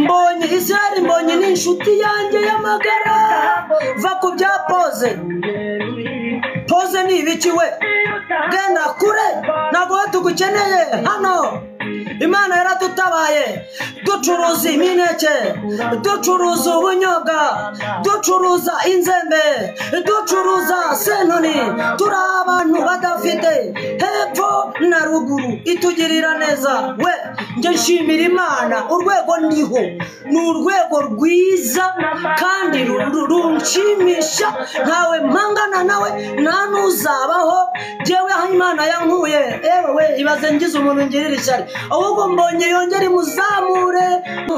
mbonye Israel mbonye n'inshuti yanjye y'amagara va ku bya pose ni ibiki we genda kure ntabwo tugukeneye hano Imana yaradutabaye ducuruza imineke ducuruza ubunyobwa ducuruza inzembe ducuruza senoni turi abantu badafite hepfo na ruguru itugirira neza we nje nshimira Imana urwego ndiho ni urwego rwiza kandi runshimisha ntawe mpangana nawe nta nuzabaho jewe aho Imana yankuye ewe ibaze ngize umuntu ngirira ishyari ahubwo mbonye yongera muzamure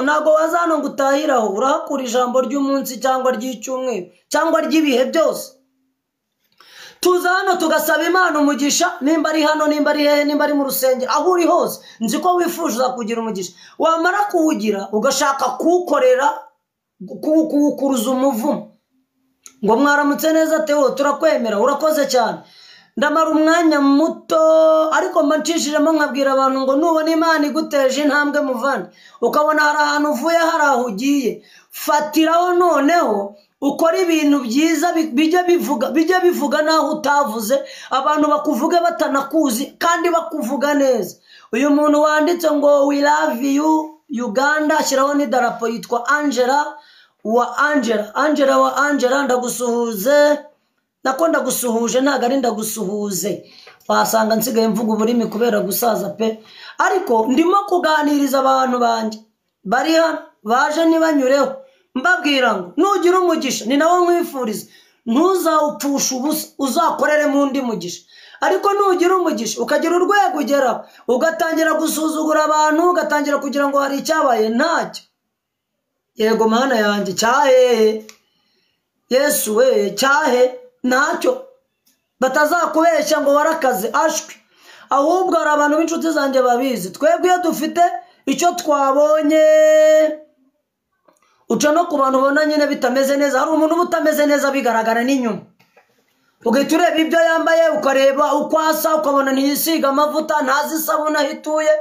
ntago wazano ngutahiraho urahakura ijambo ry'umunsi cyangwa ry'icyumweru cyangwa ry'ibihe byose tuza hano tugasaba Imana umugisha nimba ari hano nimba ari hehe nimba ari mu rusengero aho uri hose nzi ko wifuza kugira umugisha wamara kuwugira ugashaka kuwukorera kuwukuruza umuvumo ngo mwaramutse neza Theo turakwemera urakoze cyane ndamara umwanya muto ariko mbanshishijemo nkabwira abantu ngo nubona Imana iguteje intambwe muvandi ukabona hari ahantu uvuye hari aho ugiye fatiraho noneho ukora ibintu byiza bijye bivuga naho utavuze abantu bakuvuge batanakuzi kandi bakuvuga neza uyu muntu wanditse ngo we love you Uganda ashyiraho n'idarapo yitwa Angela ndagusuhuze nakunda gusuhuje ntago ari ndagusuhuze wasanga nsigaye mvuga uburimi kubera gusaza pe ariko ndimo kuganiriza abantu banje bari hano baje nibanyureho mbabwira ngo nugira umugisha ni nawo nkwifuriza ntuzawupfusha ubusa uzakorere mu ndi mugisha ariko nugira umugisha ukagira urwego ugera ugatangira gusuzugura abantu ugatangira kugira ngo hari icyabaye ntacyo yego Mana yanjye cyahehe Yesu we cyahe ntacyo batazakubeshya ngo warakaze ashwi ahubwo hari abantu b'inshuti zanjye babizi twebwe iyo dufite icyo twabonye uca no ku bantu ubona nyine bitameze neza hari umuntu utameze neza bigaragara n'inyuma ugahita ureba ibyo yambaye ukareba uko asa ukabona ntiyisiga amavuta ntazi isabune ahituye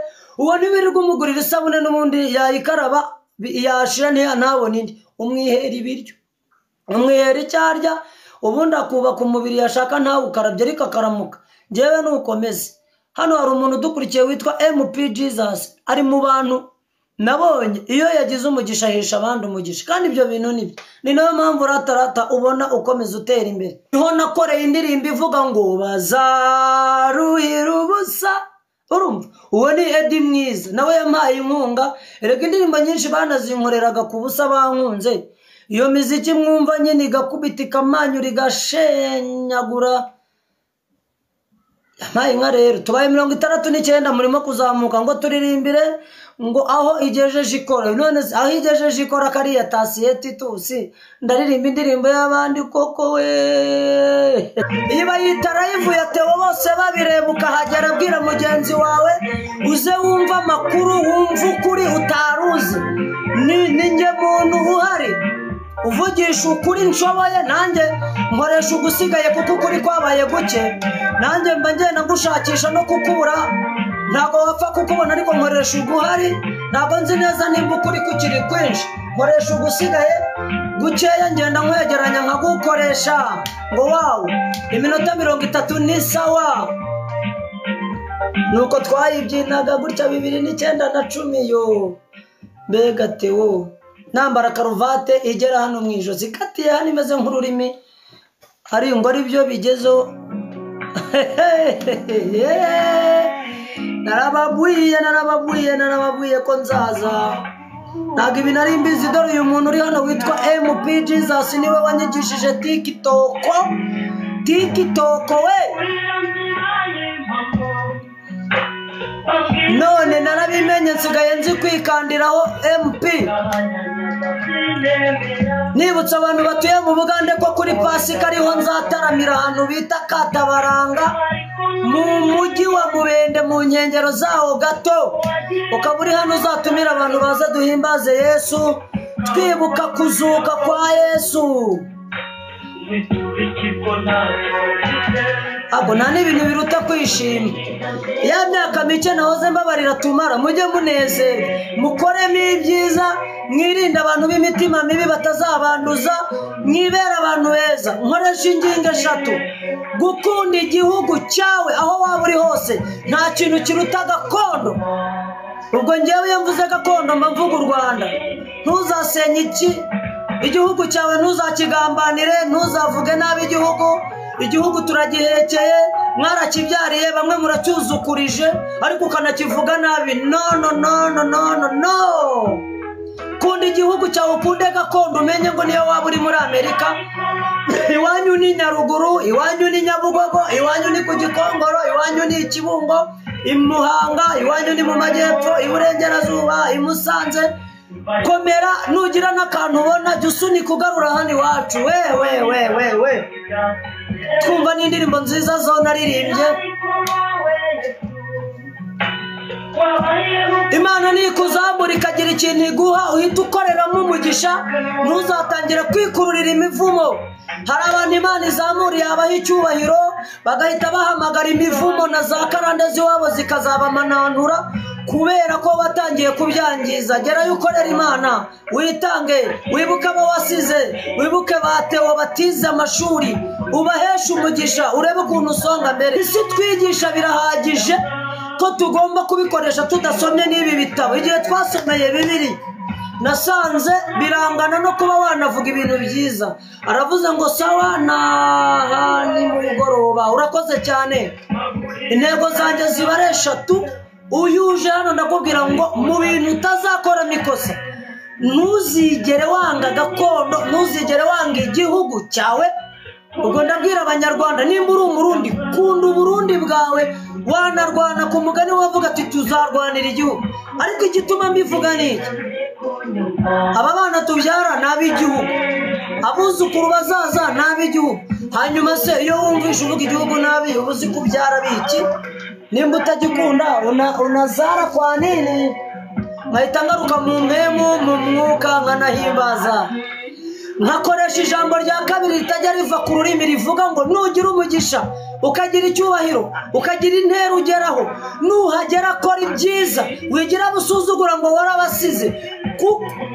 ubona ibirirwa umugurira isabune n'ubundi yayikaraba yashira ntabone indi umwihera ibiryo umwihera icyarya ubundi akubaka umubiri yashaka ntawe ukarabye ariko akaramuka njyewe nukomeze hano hari umuntu udukurikiye witwa MP Jesus ari mu bantu nabonye iyo yagize umugisha hesha abandi umugisha kandi ibyo bintu ni nayo mpamvu ratarata ubona ukomeza utera imbere niho nakoreye indirimbo ivuga ngo bazaruhira ubusa urumva uwo ni Eddie mwiza nawe yampaye inkunga erega indirimbo nyinshi banazinkoreraga ku busa bankunze iyo miziki mwumva nyine igakubita ikamanyura igashenyagura yampaye inka rero tubaye 69 murimo kuzamuka ngo turirimbire ngo aho igejeje ikora none aho igejeje ikora kariya tasiyeti tusi ndaririmba indirimbo y'abandi koko we iba yitarayivu yatewe bose babireba ukahagera bwira mugenzi wawe uze wumva amakuru wumva ukuri utaruzi ni nge muntu uhari uvugisha ukuri nshoboye nanjye nkoresha ugusigaye kuko ukuri kwabaye guke nanjye mba ngenda ngushakisha no kukura ntabwo wapfa kukubona ariko nkoresha uguhari ntabwo nzi neza nimba ukuri kukiri kwinshi nkoresha ugusigaye gukeya ngenda nkwegeranya nkagukoresha ngo wawu iminota 30 ni sawa nuko twayibyinaga gutya 2009 na 10 yo mbega Theo nambara karuvate igera hano mu ijosi katiye hano imeze nk'ururimi ari ngo ari byo bigezo narababwiye ko nzaza ntabwo ibi nari mbizi dore uyu muntu uri hano witwa MP Jesus niwe wanyigishije TikTok we none narabimenye nsigaye nzi kwikandiraho MP nibutsa abantu batuye mu Bugande ko kuri Pasika ariho nzataramira ahantu bita Katabaranga mu mujyi wa Mubende mu nkengero zaho gato ukaba uri hano uzatumira abantu baza duhimbaze Yesu twibuka kuzuka kwa Yesu abo nta n'ibintu biruta kwishima ya myaka mike nahoze mbabarira tumara mujye munezerwa mukore mwirinde abantu b'imitima mibi batazabanduza, mwibera abantu beza. Nkoresha ingingo eshatu: gukunda igihugu cyawe aho waba uri hose, nta kintu kiruta gakondo. Ubwo ngewe iyo mvuze gakondo mba mvuga u Rwanda. Ntuzasenye igihugu cyawe, ntuzakigambanire, ntuzavuge nabi igihugu turagihekeye, mwarakibyariye, bamwe muracyuzukurije ariko ukanakivuga nabi. No. Kunda igihugu cyawe, ukunde gakondo, umenye ngo niyo waba uri muri Amerika, iwanyu ni Nyaruguru, iwanyu ni Nyabugogo, iwanyu ni ku Gikongoro, iwanyu ni Kibungo, i Muhanga, iwanyu ni mu Majyepfo, Iburengerazuba, i Musanze. Komera, nugira n'akantu ubona jya usunika ugarura hano iwacu. we twumva n'indirimbo nziza zo naririmbye. Imana nikuzamura ikagira ikintu iguha, uhita ukoreramo umugisha, ntuzatangire kwikururira imivumo. Hari abantu Imana izamuriye abaha icyubahiro bagahita bahamagara imivumo na za karande z'iwabo zikazabamananura kubera ko batangiye kubyangiza. Gerayo ukorera Imana, witange, wibuke abo wasize, wibuke batewe batize amashuri, ubaheshe umugisha, urebe ukuntu usonga mbere. Isi twigisha birahagije ko tugomba kubikoresha tudasomye n'ibi bitabo. Igihe twasomeye Bibiliya nasanze birangana no kuba wanavuga ibintu byiza. Aravuze ngo sawa ni mugoroba, urakoze cyane, intego zanjye ziba ari eshatu. Uyuje hano ndakubwira ngo mu bintu utazakora mikosa, ntuzigere wanga gakondo, ntuzigere wanga igihugu cyawe. Ubwo ndabwira abanyarwanda, nimba uri umurundi, kunda uburundi bwawe, wanarwana ku mugani wavuga ati tuzarwanira igihugu. Ariko igituma mbivuga ni iki: aba bana tubyara ni ab'igihugu, abuzukuru bazaza ni ab'igihugu. Hanyuma se iyo wumvisha uvuga igihugu nabi, uba uzi kubyara biki? Nimba utagikunda unazara kwa nini? Nkahita ngaruka mu mpemu, mu mwuka, nkanahimbaza, nkakoresha ijambo rya kabiri ritajya riva ku rurimi rivuga ngo nugira umugisha, ukagira icyubahiro, ukagira intera ugeraho, nuhagera kora ibyiza, wigira busuzugura ngo warabasize,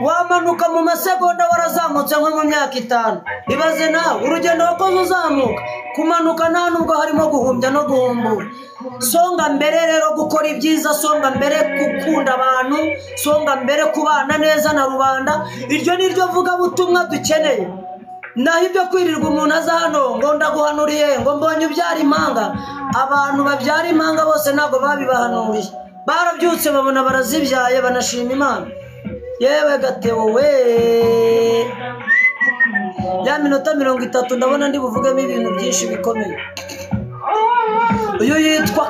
wamanuka mu masegonda warazamutse nko mu myaka 5. Ibaze nawe urugendo wakoze uzamuka, kumanuka nta nubwo harimo guhumbya no guhumbura. Songa mbere rero gukora ibyiza, songa mbere gukunda abantu, songa mbere kubana neza na rubanda. Iryo ni ryo vuga butumwa dukeneye. Naho ibyo kwirirwa umuntu aza hano ngo ndaguhanuriye, ngo mbonye ubyara impanga. Abantu babyara impanga bose ntabwo babibahanuriye, barabyutse babona barazibyaye, banashima Imana. Yewe Gatebo we, ya minota 30 ndabona ndi buvugemo ibintu byinshi bikomeye. Uyu yitwa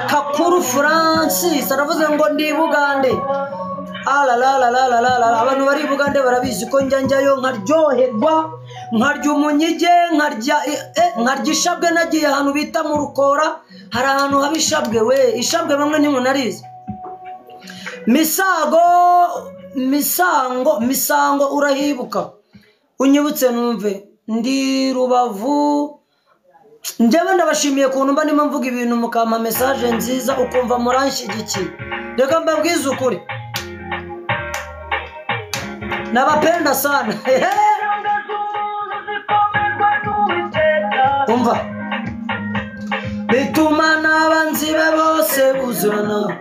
Kakuru Francis aravuze ngo ndi Bugande. Abantu bari Bugande barabizi ko njyayo nkaryoherwa, nkarya umunyige, nkarya ishabwe. Nagiye ahantu bita mu Rukora, hari ahantu haba ishabwe we, ishabwe bamwe ntimunarizi. Misango urahibuka, unyibutse numve. Ndi Rubavu. Njyewe ndabashimiye kuntu mba ndimo mvuga ibintu mukama message nziza ukumva muranshyigikiye. Reka mbabwize ukuri, nabapenda sana. Umva, bituma n'abanzi be bose buzurana.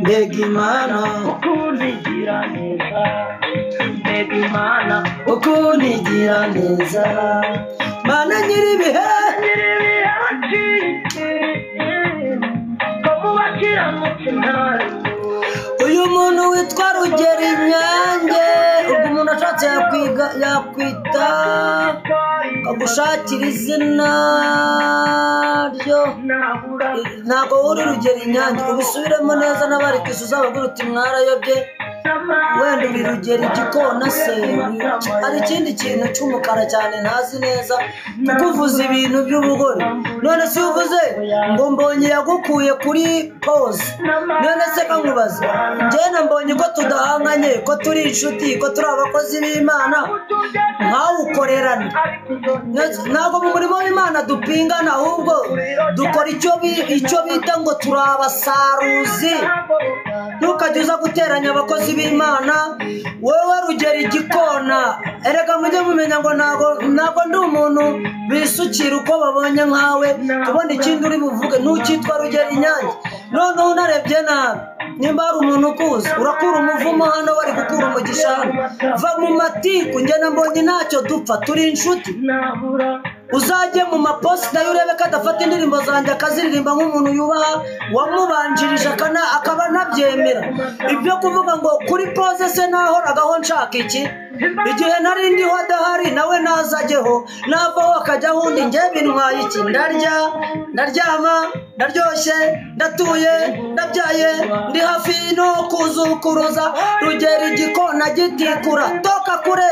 Mbega Imana ukunigira neza, mbega Imana ukunigira neza, Mana nyiribihe uyu muntu witwa Rugeri Nyange. Ubwo umuntu ashatse yakwita kagushakira izina ryo, ntabwo uri Rugeri Nyange. Ubisubiremo neza n'abari kwisuza bagira uti mwarayobye, wenda uri Rugeri Gikona se. Hari ikindi kintu cy'umukara cyane ntazi neza, kukuvuza ibintu by'ubugore. none si uvuze ngo mbonye yagukuye kuri pause none se kankubaza njye mbonye ko tudahanganye ko turi inshuti ko turi abakozi b'Imana nkawe ukorerana ntabwo mu murimo w'Imana dupingana ahubwo dukora icyo bita ngo turi abasaruzi ntukajya uza guteranya abakozi b'Imana wowe Rugero Igikona erega mujye mumenya ngo ntabwo ndi umuntu bisukira uko babonye nkawe tubona ikindi uri buvuge ntukitwa Rugero Inyange noneho unarebye nabi nimba hari umuntu ukuzi urakura umuvumo hano wari gukura umugisha hano va mu matiku njye nambonye ntacyo dupfa turi inshuti uzajye mu maposita y'urebe ko adafata indirimbo zanjye akaziririmba nk'umuntu yubaha wamubanjirije akaba nabyemera ibyo kuvuga ngo kuri pose se nahoragaho nshaka iki igihe nari ndiho adahari nawe nazajyeho navaho akajyaho undi njye bintwaye iki ndarya ndaryama ndaryoshye ndatuye ndabyaye ndi hafi no kuzukuruza Rugero Igikona gitikura toka kure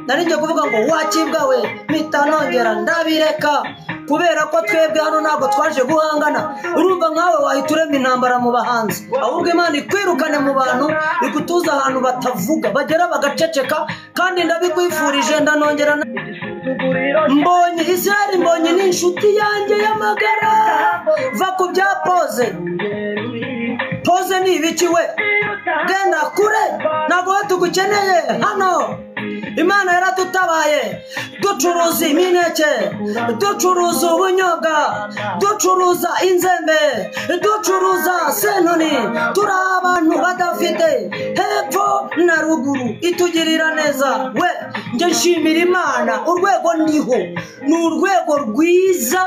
nari ngiye kuvuga ngo wakibwa we mpita nongera ndabireka kubera ko twebwe hano ntabwo twaje guhangana urumva nkawe wahita urema intambara mu bahanzi ahubwo Imana ikwirukane mu bantu igutuza ahantu batavuga bagera bagaceceka kandi ndabikwifurije ndanongera mbonye Israel mbonye n'inshuti yanjye y'amagara va ku bya pose ni ibiki we genda kure ntabwo tugukeneye hano Imana yaratutabaye ducuruza imineke ducuruza ubunyobwa ducuruza inzembe ducuruza senoni turi abantu badafite hepfo na ruguru itugirira neza we njye nshimira Imana urwego ndiho ni urwego rwiza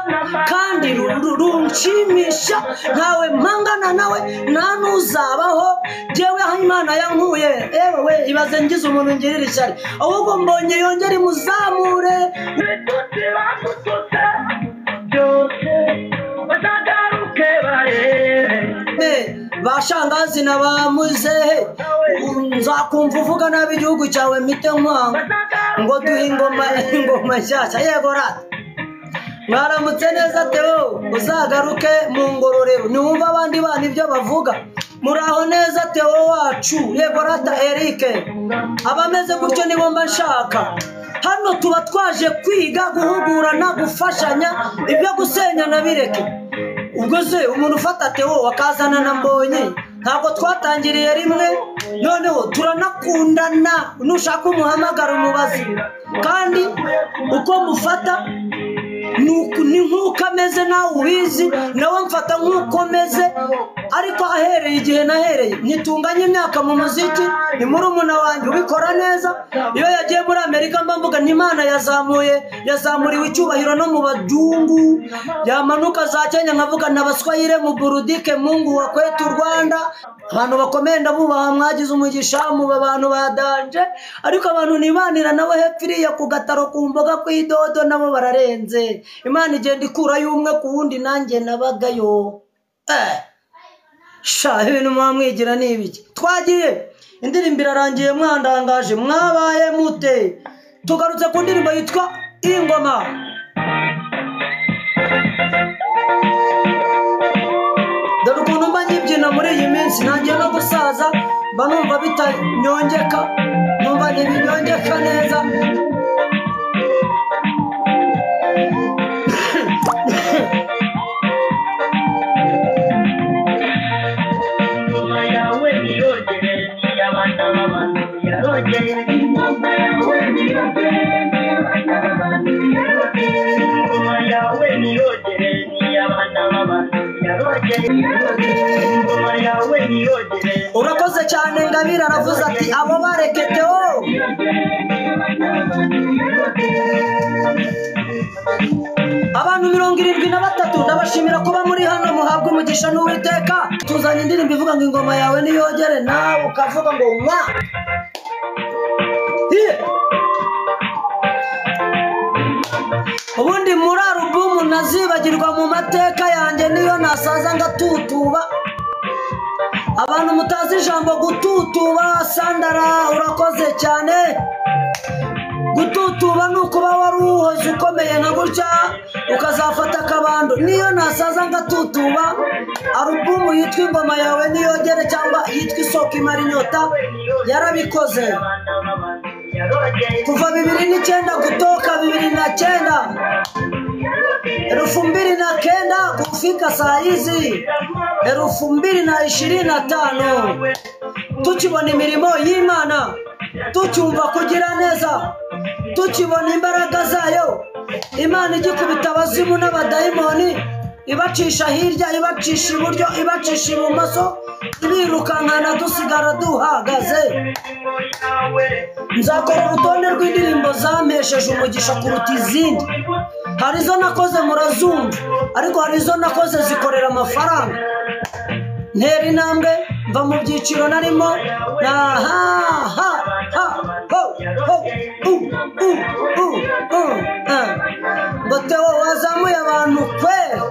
kandi runshimisha ntawe mpangana nawe nta n'uzabaho jewe aho Imana yankuye ewe ibaze ngize umuntu ngirira ishyari ahubwo mbonye yongera imuzamure bashangazi na bamuzehe nzakumva uvuga nabi igihugu cyawe mpite nkwanga ngo duhe ingoma nshyashya yego rata mwaramutse neza Theo uzagaruke mu ngororero niwumva abandi bana ibyo bavuga muraho neza Theo wacu yego rata Eric abameze gutyo nibo mba nshaka hano tuba twaje kwiga guhugurana gufashanya ibyo gusenya na bireke ubwo se umuntu ufata Theo wakazana na Mbonye ntabwo twatangiriye rimwe noneho turanakundana nushaka umuhamagara umubazi kandi uko mufata ni nk'uko ameze nawe ubizi nawe mfata nk'uko meze ariko ahereye igihe nahereye nitunganye imyaka mu muziki ni murumuna wanjye ubikora neza iyo yagiye muri Amerika mvuga n'Imana yazamuriwe icyubahiro no mu bajungu yamanuka za Kenya nkavuga n'abaswahili mu Burudike Mungu wa kwetu Rwanda abantu bakomenda bubaha mwagize umugisha mu bantu badanje ariko abantu nibanira nawe hepfiriya ku gataro ku mboga kwidodo nabo bararenze Imana igenda ikura y'umwe ku wundi nanjye nabagayo sha ibintu mwamwigira n'ibiki twagiye indirimbo irarangiye mwandangaje mwabaye mute tugarutse ku ndirimbo yitwa Ingoma dore ukuntu mba nyibyina muri iyi minsi nanjye no gusaza mba numva bitanyongeka numva ntibinyongeka neza urakoze cyane Ngabira aravuze ati abo bareketeho abantu 73 ndabashimira kuba muri hano muhabwa umugisha n'Uwiteka tuzanye indirimbo ivuga ngo ingoma yawe niyogere nawe ukavuga ngo mwa ubundi muri alubumu nazibagirwa mu mateka yanjye niyo nasaza ngatutuba abantu mutazi ijambo gututuba Sandara urakoze cyane gututuba gututuba nuko ba waruhoze ukomeye nka gutya ukazafata akabando niyo nasaza ngatutuba album yitwa ingoma yawe niyogere cyangwa yitwa isoko imara inyota yarabikoze kuva 2009 gutoka 2009 2009 kufika saa hizi 2025 tukibona imirimo y'Imana tucyumva kugira neza tukibona imbaraga zayo Imana igikubita abazimu n'abadayimoni ibacisha hirya ibacisha iburyo ibacisha ibumoso ibirukankana dusigara duhagaze nzakora urutonde rw'indirimbo zampesheje umugisha kuruta izindi hari izo nakoze murazumva ariko hari izo nakoze zikorera amafaranga ntera intambwe mva mu byiciro narimo na ha ngo Theo wazamuye abantu kweli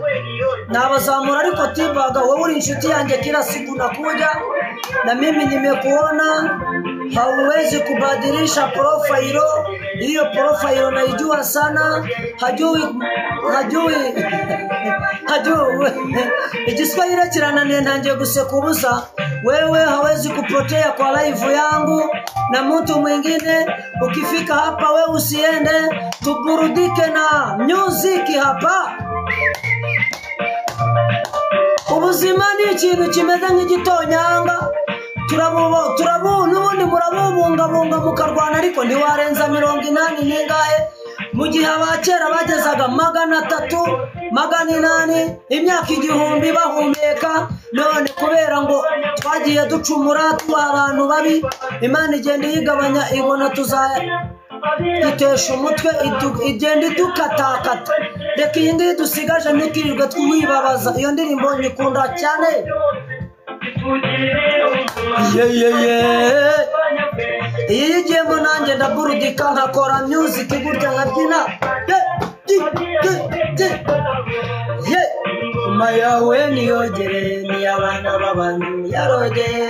nabazamura ariko tibaga wewe uri inshuti yanjye kila siku nakuja na mimi nimekuona hauwezi kubadilisha profile hiyo profile naijua sana hajui Igiswahili kirananiye ntangiye guseka ubusa wewe hawezi kupotea kwa live yangu na mtu mwingine ukifika hapa wewe usiende tuburudike na music hapa ubuzima ni ikintu kimeze nk'igitonyanga nubundi murabubungabunga mukarwana ariko ntiwarenza 80 ningahe mu gihe abakera bagezaga 300 800 imyaka 1000 bahumeka none kubera ngo twagiye ducumura tuba abantu babi Imana igenda yigabanya ibona tuzaya dutesha umutwe igenda idukatakata reka iyi ngiyi dusigaje ntikirirwe twibabaza iyo ndirimbo nyikunda cyane iyi igiyemo nanjye ndaburudika nkakora music gutya nkabyina yawe niyogere ni abana b'abantu yarogeye